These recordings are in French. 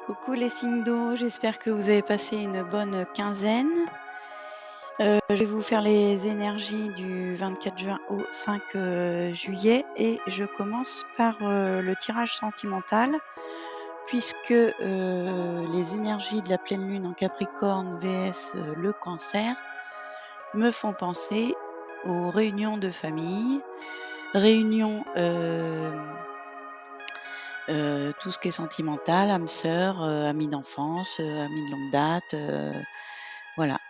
Coucou les signes d'eau, j'espère que vous avez passé une bonne quinzaine. Je vais vous faire les énergies du 24 juin au 5 juillet et je commence par le tirage sentimental puisque les énergies de la pleine lune en Capricorne vs le Cancer me font penser aux réunions de famille, réunions tout ce qui est sentimental, âme sœur, amis d'enfance, amis de longue date, voilà.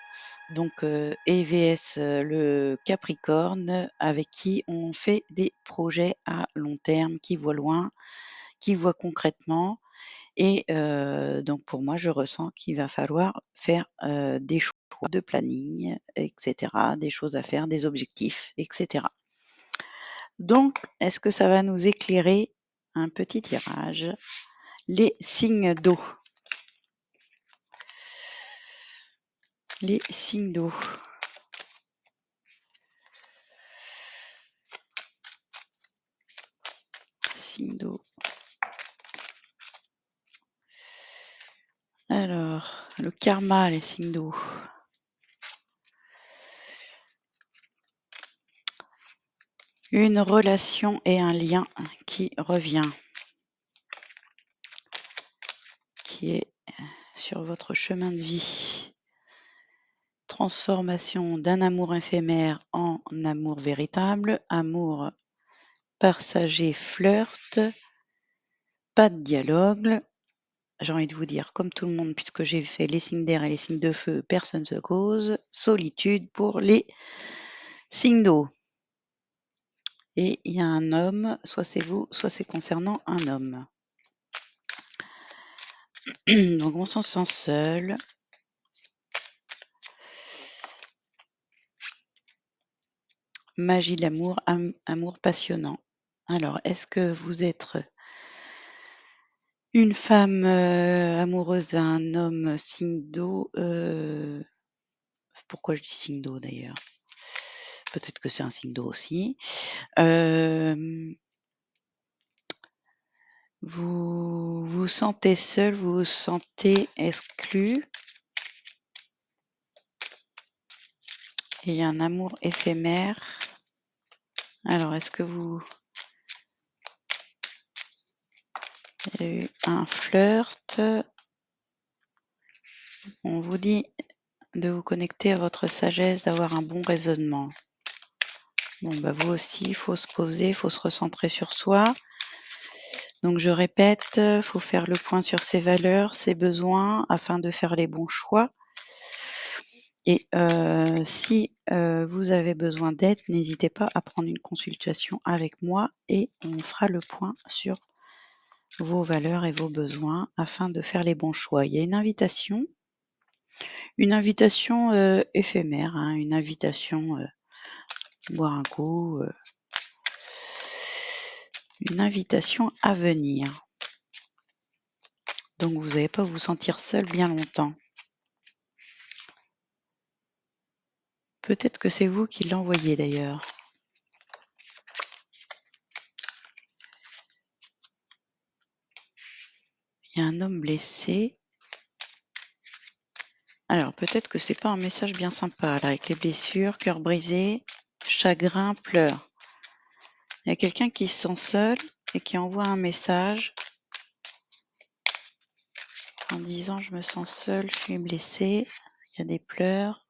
Donc et vs, le Capricorne avec qui on fait des projets à long terme, qui voient loin, qui voient concrètement et donc pour moi, je ressens qu'il va falloir faire, des choix de planning et cetera, des choses à faire, des objectifs et cetera. Donc est-ce que ça va nous éclairer? Un petit tirage. Les signes d'eau. Les signes d'eau. Signes d'eau. Alors, le karma, les signes d'eau. Une relation et un lien qui revient, qui est sur votre chemin de vie. Transformation d'un amour éphémère en amour véritable, amour partagé, flirt, pas de dialogue. J'ai envie de vous dire, comme tout le monde, puisque j'ai fait les signes d'air et les signes de feu, personne ne se cause. Solitude pour les signes d'eau. Et il y a un homme, soit c'est vous, soit c'est concernant un homme. Donc on s'en sent seul. Magie de l'amour, amour passionnant. Alors, est-ce que vous êtes une femme amoureuse d'un homme signe d'eau? Pourquoi je dis signe d'eau d'ailleurs? Peut-être que c'est un signe d'eau aussi. Vous vous sentez seul, vous vous sentez exclu. Et il y a un amour éphémère. Alors, est-ce que vous avez eu un flirt? On vous dit de vous connecter à votre sagesse, d'avoir un bon raisonnement. Bon, bah vous aussi, il faut se poser, il faut se recentrer sur soi. Donc je répète, faut faire le point sur ses valeurs, ses besoins, afin de faire les bons choix. Et si vous avez besoin d'aide, n'hésitez pas à prendre une consultation avec moi et on fera le point sur vos valeurs et vos besoins afin de faire les bons choix. Il y a une invitation éphémère, hein, une invitation boire un coup, une invitation à venir. Donc vous n'allez pas vous sentir seul bien longtemps. Peut-être que c'est vous qui l'envoyez d'ailleurs. Il y a un homme blessé. Alors peut-être que c'est pas un message bien sympa là, avec les blessures, cœur brisé, chagrin, pleurs. Il y a quelqu'un qui se sent seul et qui envoie un message en disant: «Je me sens seul, je suis blessé». Il y a des pleurs.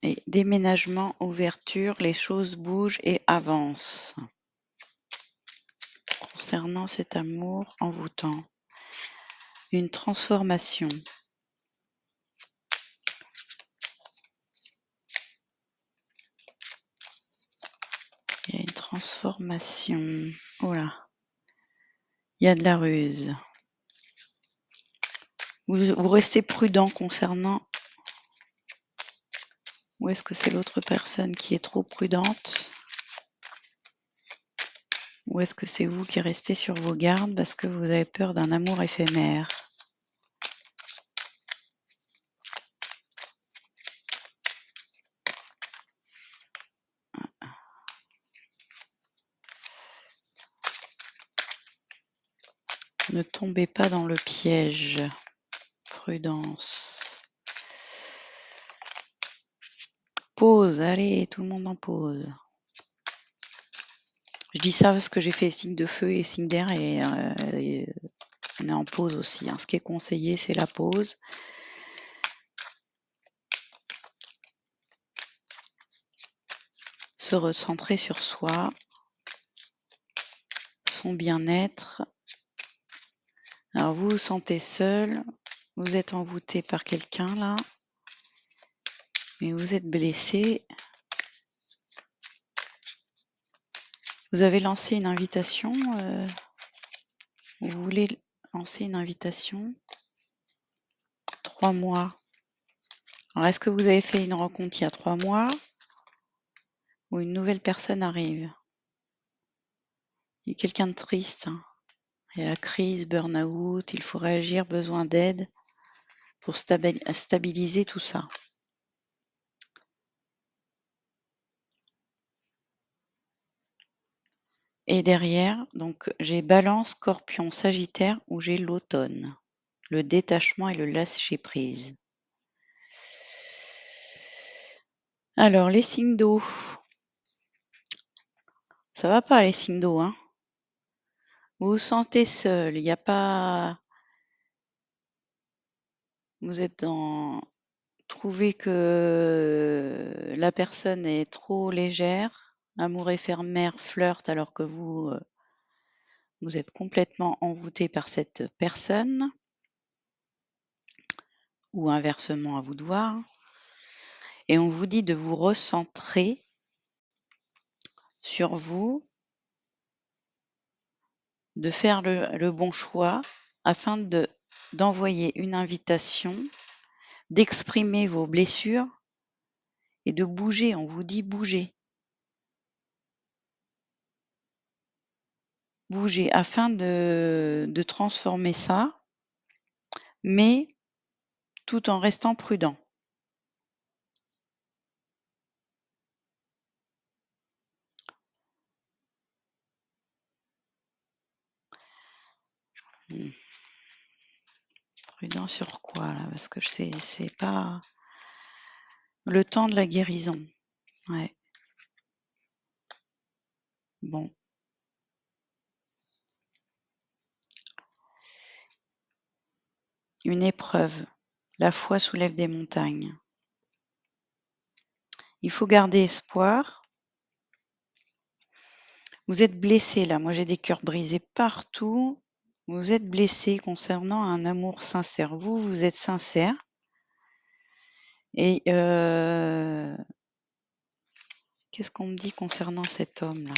Et déménagement, ouverture, les choses bougent et avancent. Concernant cet amour envoûtant, une transformation. Il y a une transformation. Oh là, il y a de la ruse. Vous restez prudent concernant. Ou est-ce que c'est l'autre personne qui est trop prudente? Ou est-ce que c'est vous qui restez sur vos gardes parce que vous avez peur d'un amour éphémère? Ne tombez pas dans le piège. Prudence. Pause, allez, tout le monde en pause. Je dis ça parce que j'ai fait signe de feu et signe d'air et on est en pause aussi, hein. Ce qui est conseillé, c'est la pause. Se recentrer sur soi, son bien-être. Alors vous vous sentez seul, vous êtes envoûté par quelqu'un là, mais vous êtes blessé. Vous avez lancé une invitation, vous voulez lancer une invitation? 3 mois. Alors est-ce que vous avez fait une rencontre il y a 3 mois ou une nouvelle personne arrive? Il y a quelqu'un de triste, hein. Il y a la crise, burn-out, il faut réagir, besoin d'aide pour stabiliser tout ça. Et derrière, donc j'ai Balance, Scorpion, Sagittaire où j'ai l'automne, le détachement et le lâcher-prise. Alors les signes d'eau, ça va pas les signes d'eau, hein? Vous vous sentez seul, il y a pas vous êtes dans trouvez que la personne est trop légère, amour éphémère, flirt alors que vous, vous êtes complètement envoûté par cette personne ou inversement à vous de voir et on vous dit de vous recentrer sur vous, de faire le bon choix afin d'envoyer une invitation, d'exprimer vos blessures et de bouger. On vous dit bouger. Bouger afin de transformer ça, mais tout en restant prudent. Mmh. Prudent sur quoi là? Parce que c'est pas le temps de la guérison. Ouais. Bon. Une épreuve. La foi soulève des montagnes. Il faut garder espoir. Vous êtes blessé là, moi j'ai des cœurs brisés partout. Vous êtes blessé concernant un amour sincère. Vous, vous êtes sincère et qu'est-ce qu'on me dit concernant cet homme-là?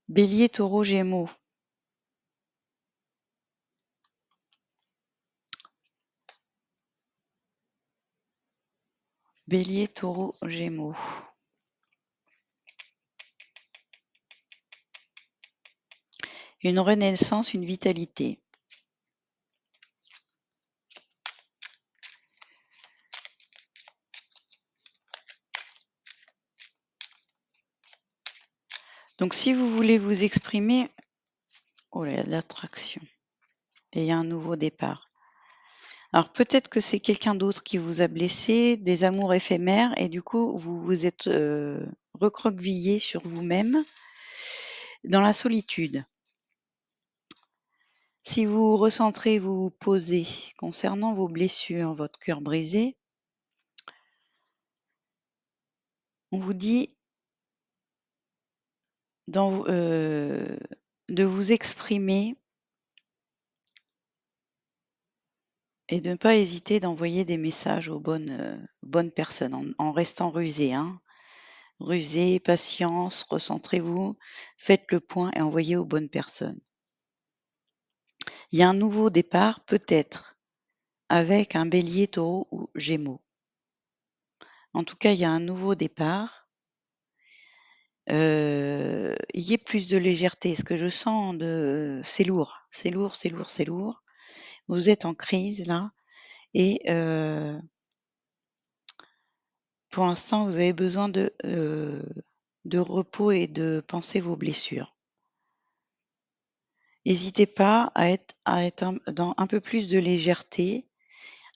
Bélier, Taureau, Gémeaux. Bélier, Taureau, Gémeaux. Une renaissance, une vitalité. Donc si vous voulez vous exprimer, oh là, il y a de l'attraction et il y a un nouveau départ. Alors peut-être que c'est quelqu'un d'autre qui vous a blessé, des amours éphémères et du coup vous vous êtes, recroquevillé sur vous-même dans la solitude. Si vous vous recentrez, vous vous posez concernant vos blessures, votre cœur brisé, on vous dit dans de vous exprimer et de ne pas hésiter d'envoyer des messages aux bonnes personnes en restant rusé, hein. Rusé, patience, recentrez-vous, faites le point et envoyez aux bonnes personnes. Il y a un nouveau départ, peut-être, avec un Bélier, Taureau ou Gémeaux. En tout cas, il y a un nouveau départ. Ayez plus de légèreté. Ce que je sens c'est lourd, c'est lourd, c'est lourd, c'est lourd. Vous êtes en crise là et pour l'instant, vous avez besoin de repos et de penser vos blessures. N'hésitez pas à être dans un peu plus de légèreté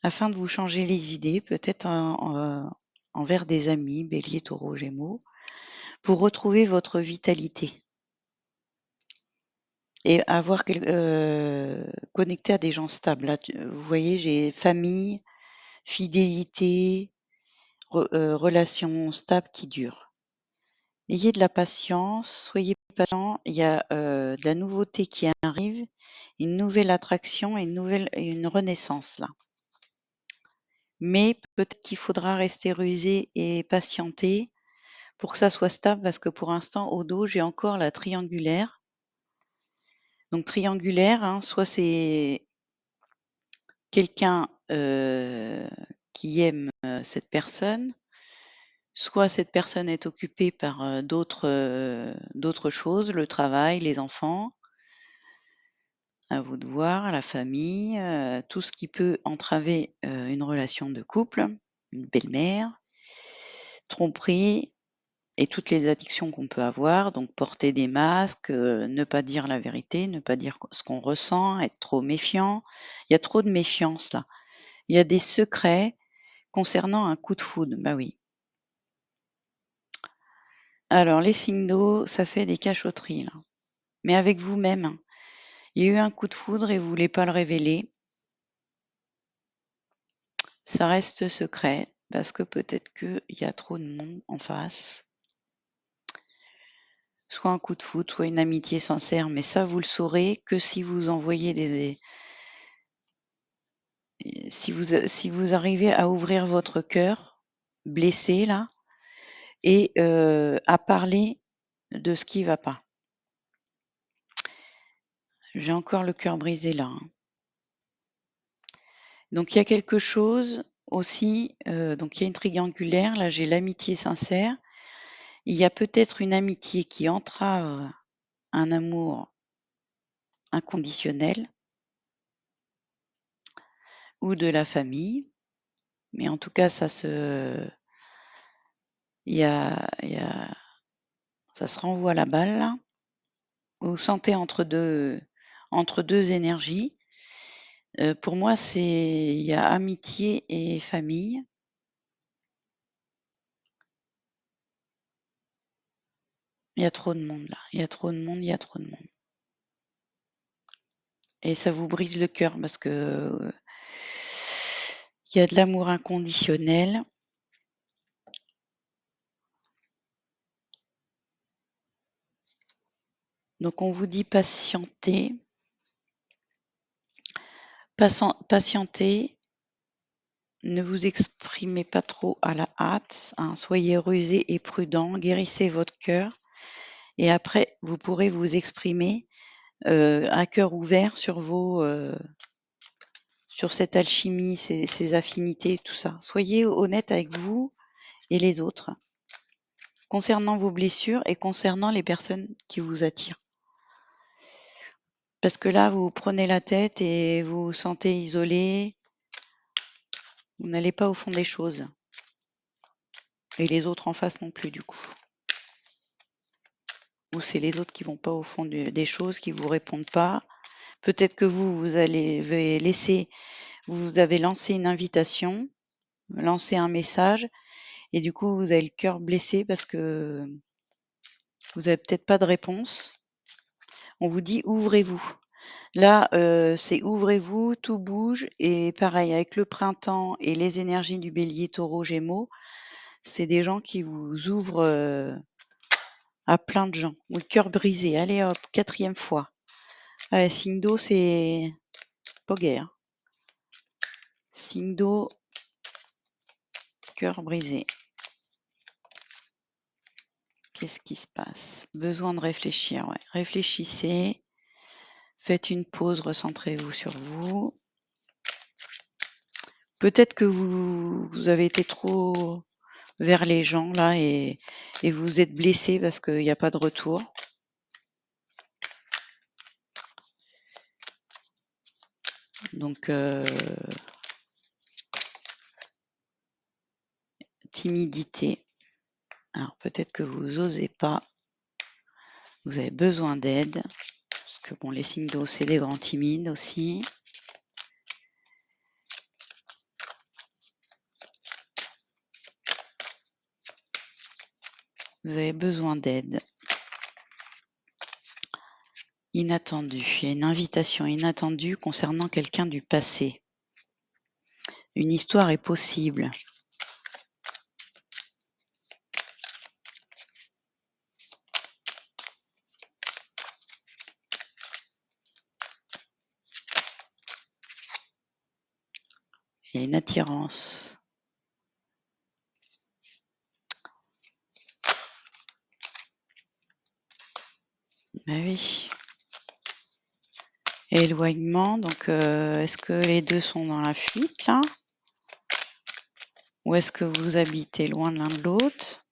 afin de vous changer les idées, peut-être envers des amis, Bélier, Taureau, Gémeaux, pour retrouver votre vitalité et avoir connecté à des gens stables. Là, vous voyez, j'ai famille, fidélité, relations stables qui durent. Ayez de la patience, soyez patient, il y a, de la nouveauté qui arrive, une nouvelle attraction et une renaissance là. Mais peut-être qu'il faudra rester rusé et patienter pour que ça soit stable parce que pour l'instant au dos, j'ai encore la triangulaire. Donc triangulaire, hein, soit c'est quelqu'un, qui aime, cette personne, soit cette personne est occupée par, d'autres choses, le travail, les enfants. À vous de voir, la famille, tout ce qui peut entraver, une relation de couple, une belle-mère, tromperie et toutes les addictions qu'on peut avoir, donc porter des masques, ne pas dire la vérité, ne pas dire ce qu'on ressent, être trop méfiant. Il y a trop de méfiance là. Il y a des secrets concernant un coup de foudre, bah oui. Alors les signes d'eau, ça fait des cachotteries là, mais avec vous-même, hein. Il y a eu un coup de foudre et vous voulez pas le révéler. Ça reste secret parce que peut-être qu'il y a trop de monde en face. Soit un coup de foudre, soit une amitié sincère, mais ça, vous le saurez que si vous envoyez si vous arrivez à ouvrir votre cœur blessé là et à parler de ce qui va pas. J'ai encore le cœur brisé là, hein. Donc il y a quelque chose aussi, donc il y a une triangulaire, là j'ai l'amitié sincère. Il y a peut-être une amitié qui entrave un amour inconditionnel ou de la famille, mais en tout cas il y a ça se renvoie la balle là. Vous vous sentez entre deux énergies. Pour moi, il y a amitié et famille. Il y a trop de monde là, il y a trop de monde, il y a trop de monde et ça vous brise le cœur parce que, il y a de l'amour inconditionnel. Donc on vous dit patienter, patienter, ne vous exprimez pas trop à la hâte, hein, soyez rusé et prudent, guérissez votre cœur et après vous pourrez vous exprimer, à cœur ouvert sur cette alchimie, ces affinités, tout ça. Soyez honnête avec vous et les autres, concernant vos blessures et concernant les personnes qui vous attirent. Parce que là, vous prenez la tête et vous vous sentez isolé, vous n'allez pas au fond des choses et les autres en face non plus du coup. Ou c'est les autres qui vont pas au fond des choses, qui vous répondent pas. Peut-être que vous avez lancé une invitation, lancé un message et du coup, vous avez le cœur blessé parce que vous avez peut-être pas de réponse. On vous dit: «Ouvrez-vous». Là, c'est ouvrez-vous, tout bouge et pareil avec le printemps et les énergies du Bélier, Taureau, Gémeaux, c'est des gens qui vous ouvrent, à plein de gens. Ou le cœur brisé, allez hop, 4e fois. Ouais, signe d'eau, c'est pas gai, hein. Signe d'eau, cœur brisé. Qu'est-ce qui se passe? Besoin de réfléchir, ouais. Réfléchissez, faites une pause, recentrez-vous sur vous. Peut-être que vous avez été trop vers les gens là et vous êtes blessé parce qu'il y a pas de retour. Donc timidité. Alors peut-être que vous osez pas, vous avez besoin d'aide, parce que bon, les signes d'eau, c'est des grands timides aussi. Vous avez besoin d'aide. Inattendu. Il y a une invitation inattendue concernant quelqu'un du passé. Une histoire est possible. Il y a une attirance. Ben oui. Éloignement, donc est-ce que les 2 sont dans la fuite là? Ou est-ce que vous habitez loin l'un de l'autre?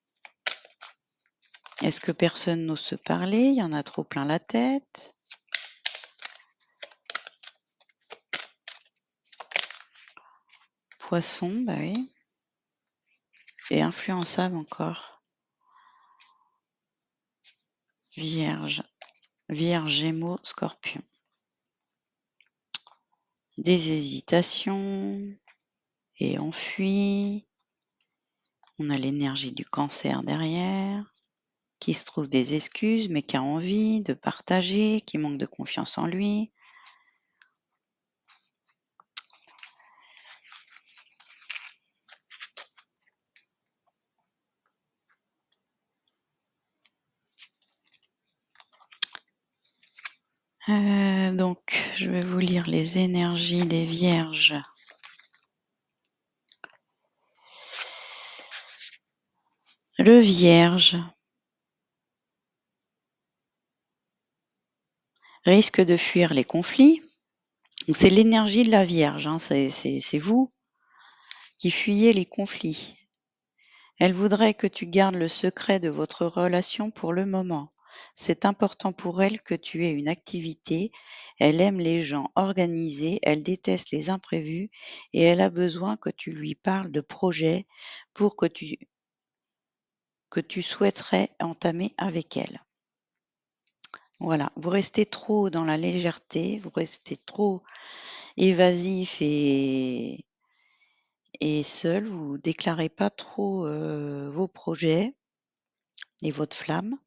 Est-ce que personne n'ose se parler? Il y en a trop plein la tête? Poisson, bah oui. Et influençable encore. Vierge. Vierge, Gémeaux, Scorpion. Des hésitations et on fuit. On a l'énergie du Cancer derrière, qui se trouve des excuses, mais qui a envie de partager, qui manque de confiance en lui. Donc, je vais vous lire les énergies des Vierges. Le Vierge risque de fuir les conflits. Donc, c'est l'énergie de la Vierge, hein, c'est vous qui fuyez les conflits. Elle voudrait que tu gardes le secret de votre relation pour le moment. C'est important pour elle que tu aies une activité. Elle aime les gens organisés, elle déteste les imprévus et elle a besoin que tu lui parles de projets pour que tu souhaiterais entamer avec elle. Voilà, vous restez trop dans la légèreté, vous restez trop évasif et seul, vous déclarez pas trop, vos projets et votre flamme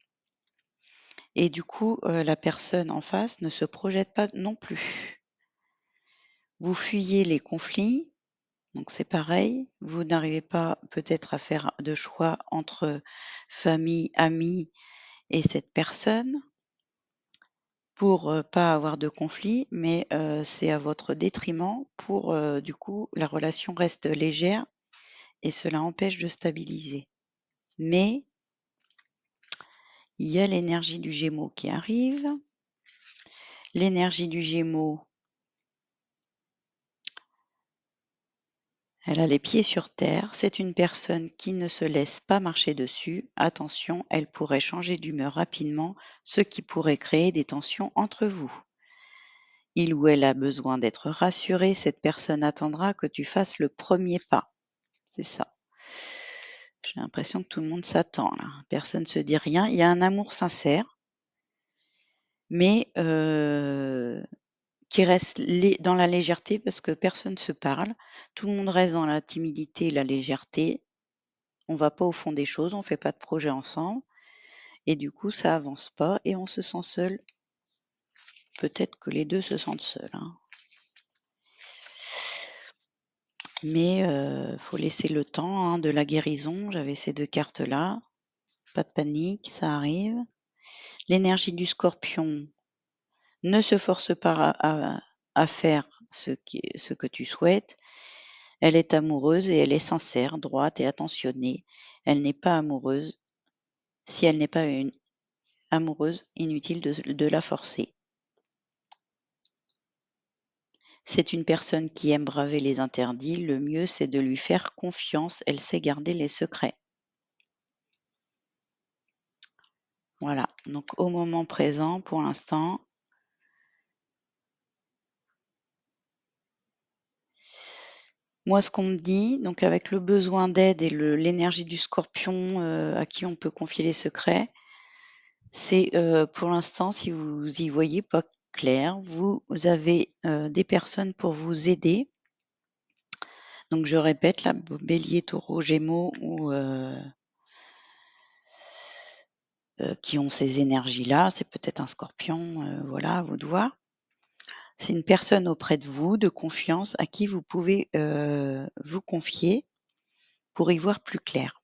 et du coup, la personne en face ne se projette pas non plus. Vous fuyez les conflits, donc c'est pareil, vous n'arrivez pas peut-être à faire de choix entre famille, amis et cette personne pour, pas avoir de conflit, mais c'est à votre détriment pour, du coup, la relation reste légère et cela empêche de stabiliser. Mais il y a l'énergie du Gémeaux qui arrive. L'énergie du Gémeaux, elle a les pieds sur terre. C'est une personne qui ne se laisse pas marcher dessus. Attention, elle pourrait changer d'humeur rapidement, ce qui pourrait créer des tensions entre vous. Il ou elle a besoin d'être rassuré. Cette personne attendra que tu fasses le premier pas. C'est ça. J'ai l'impression que tout le monde s'attend là. Personne ne se dit rien. Il y a un amour sincère, mais qui reste dans la légèreté parce que personne ne se parle. Tout le monde reste dans la timidité et la légèreté. On va pas au fond des choses, on fait pas de projet ensemble et du coup ça avance pas et on se sent seul. Peut-être que les 2 se sentent seuls, hein. Mais faut laisser le temps, hein, de la guérison. J'avais ces 2 cartes-là. Pas de panique, ça arrive. L'énergie du Scorpion, ne se force pas à faire ce que tu souhaites. Elle est amoureuse et elle est sincère, droite et attentionnée. Elle n'est pas amoureuse. Si elle n'est pas une amoureuse, inutile de la forcer. C'est une personne qui aime braver les interdits. Le mieux, c'est de lui faire confiance. Elle sait garder les secrets. Voilà. Donc, au moment présent, pour l'instant, moi, ce qu'on me dit, donc avec le besoin d'aide et l'énergie du Scorpion à qui on peut confier les secrets, c'est pour l'instant, si vous y voyez pas clair. Vous avez, des personnes pour vous aider. Donc je répète là, Bélier, Taureau, Gémeaux ou qui ont ces énergies-là. C'est peut-être un Scorpion, voilà, à vous de voir. C'est une personne auprès de vous, de confiance, à qui vous pouvez, vous confier pour y voir plus clair,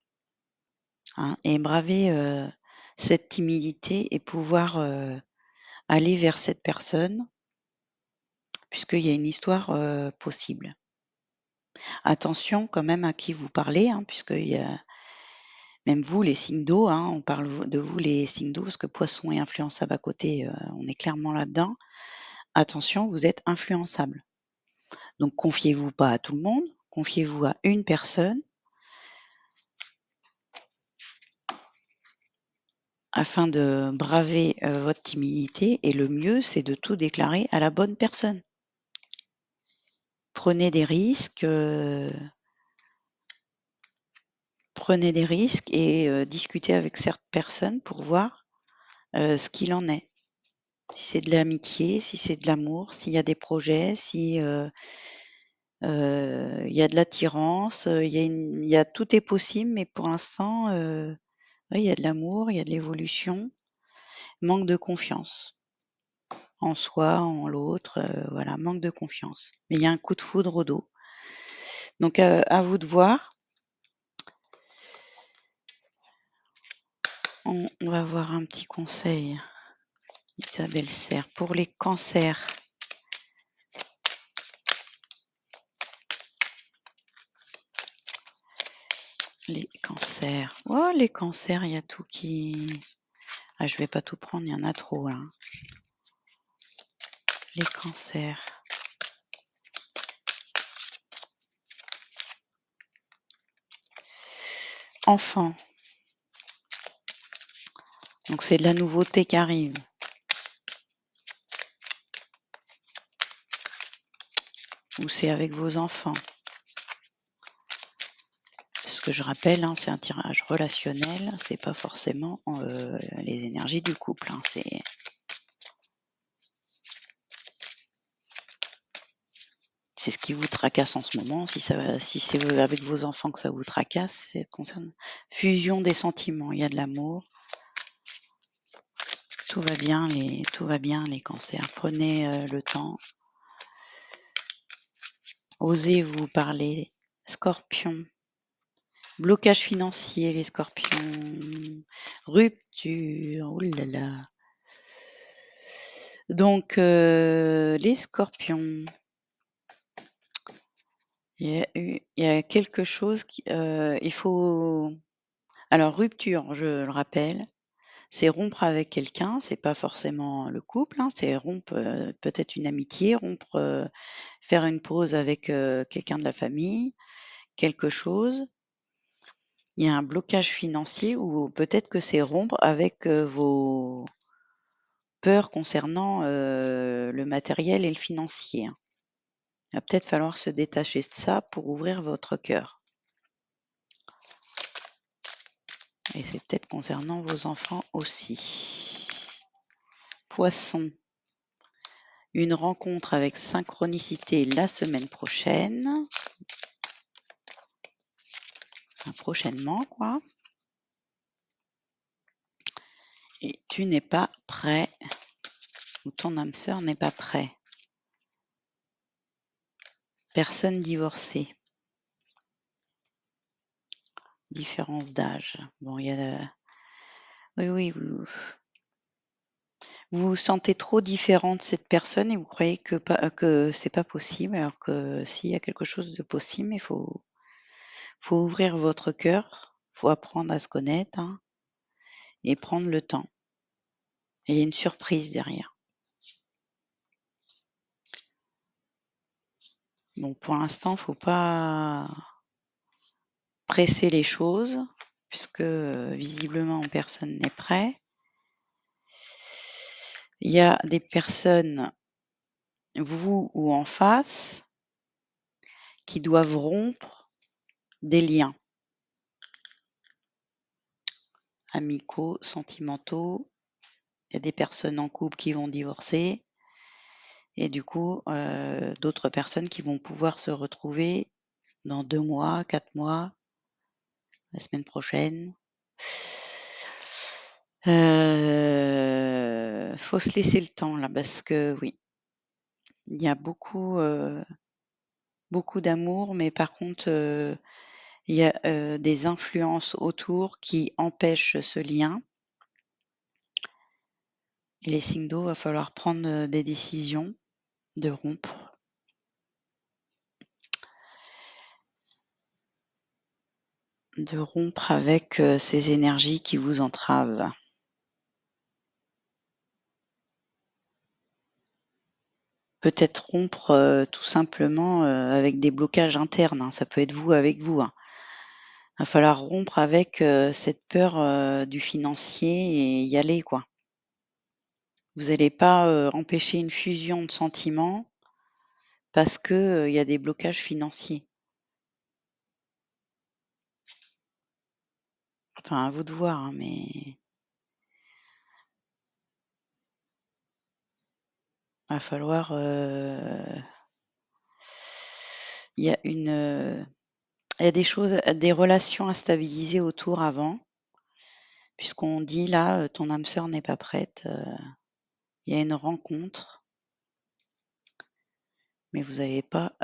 hein, et braver, cette timidité et pouvoir, aller vers cette personne, puisqu'il y a une histoire, possible. Attention quand même à qui vous parlez, hein, puisqu'il y a même vous les signes d'eau, hein, on parle de vous les signes d'eau parce que Poisson et influençable à côté, on est clairement là-dedans. Attention, vous êtes influençable. Donc confiez-vous pas à tout le monde, confiez-vous à une personne afin de braver, votre timidité, et le mieux, c'est de tout déclarer à la bonne personne. Prenez des risques, et discutez avec certaines personnes pour voir, ce qu'il en est. Si c'est de l'amitié, si c'est de l'amour, s'il y a des projets, si, il y a de l'attirance, il y a tout est possible, mais pour l'instant, ouais, il y a de l'amour, il y a de l'évolution, manque de confiance en soi, en l'autre, voilà, manque de confiance. Mais il y a un coup de foudre au dos. Donc à vous de voir. On va voir un petit conseil, Isabelle Serre, pour les cancers. Les cancers. Oh, les cancers, il y a tout qui je vais pas tout prendre, il y en a trop là, hein. Les cancers. Enfant. Donc c'est de la nouveauté qui arrive. Ou c'est avec vos enfants. Ce que je rappelle, hein, c'est un tirage relationnel, c'est pas forcément, les énergies du couple, hein, c'est ce qui vous tracasse en ce moment. Si c'est avec vos enfants que ça vous tracasse, c'est concerne fusion des sentiments, il y a de l'amour. Tout va bien les cancers. Prenez, le temps. Osez vous parler. Scorpion. Blocage financier, les scorpions. Rupture. Ouh là là. Donc, les scorpions. Il y a quelque chose qui, il faut alors rupture, je le rappelle, c'est rompre avec quelqu'un, c'est pas forcément le couple, hein, c'est rompre, peut-être une amitié, rompre, faire une pause avec, quelqu'un de la famille, quelque chose. Il y a un blocage financier ou peut-être que c'est rompre avec, vos peurs concernant, le matériel et le financier, hein. Il va peut-être falloir se détacher de ça pour ouvrir votre cœur, et c'est peut-être concernant vos enfants aussi. Poisson. Une rencontre avec synchronicité la semaine prochaine. Enfin, prochainement, quoi. Et tu n'es pas prêt, ou ton âme sœur n'est pas prêt. Personne divorcée. Différence d'âge. Bon, il y a. Oui, oui, vous vous sentez trop différent de cette personne et vous croyez que c'est pas possible, alors que s'il y a quelque chose de possible, il faut ouvrir votre cœur, faut apprendre à se connaître, hein, et prendre le temps. Et il y a une surprise derrière. Bon, pour l'instant, faut pas presser les choses puisque, visiblement personne n'est prêt. Il y a des personnes, vous ou en face, qui doivent rompre des liens amicaux, sentimentaux. Il y a des personnes en couple qui vont divorcer. et du coup, d'autres personnes qui vont pouvoir se retrouver dans 2 mois, 4 mois, la semaine prochaine. Faut se laisser le temps là parce que oui, il y a beaucoup d'amour, mais par contre, il y a, des influences autour qui empêchent ce lien et les signes d'eau, va falloir prendre, des décisions de rompre. De rompre avec, ces énergies qui vous entravent. Peut-être rompre, tout simplement, avec des blocages internes, hein, ça peut être vous avec vous, hein. Va falloir rompre avec, cette peur, du financier et y aller, quoi. Vous allez pas, empêcher une fusion de sentiments parce que, il y a des blocages financiers. Enfin, à vous de voir, hein, mais va falloir, il y a il y a des choses, des relations à stabiliser autour avant, puisqu'on dit là, ton âme sœur n'est pas prête, il y a une rencontre, mais vous allez pas,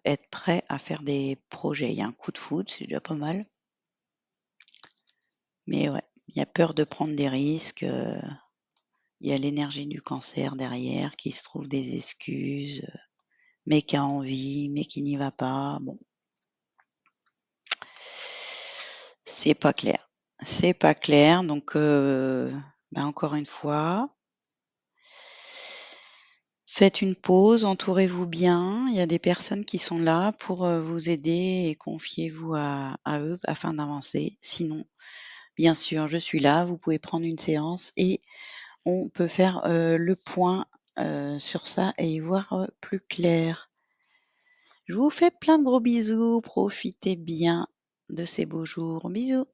être prêt à faire des projets. Il y a un coup de foudre, c'est déjà pas mal, mais ouais, il y a peur de prendre des risques, il y a l'énergie du cancer derrière qui se trouve des excuses, mais qui a envie, mais qui n'y va pas. Bon, c'est pas clair. C'est pas clair donc encore une fois, faites une pause, entourez-vous bien. Il y a des personnes qui sont là pour, vous aider et confiez-vous à eux afin d'avancer. Sinon, bien sûr, je suis là, vous pouvez prendre une séance et on peut faire, le point, sur ça et y voir, plus clair. Je vous fais plein de gros bisous, profitez bien de ces beaux jours. Bisous.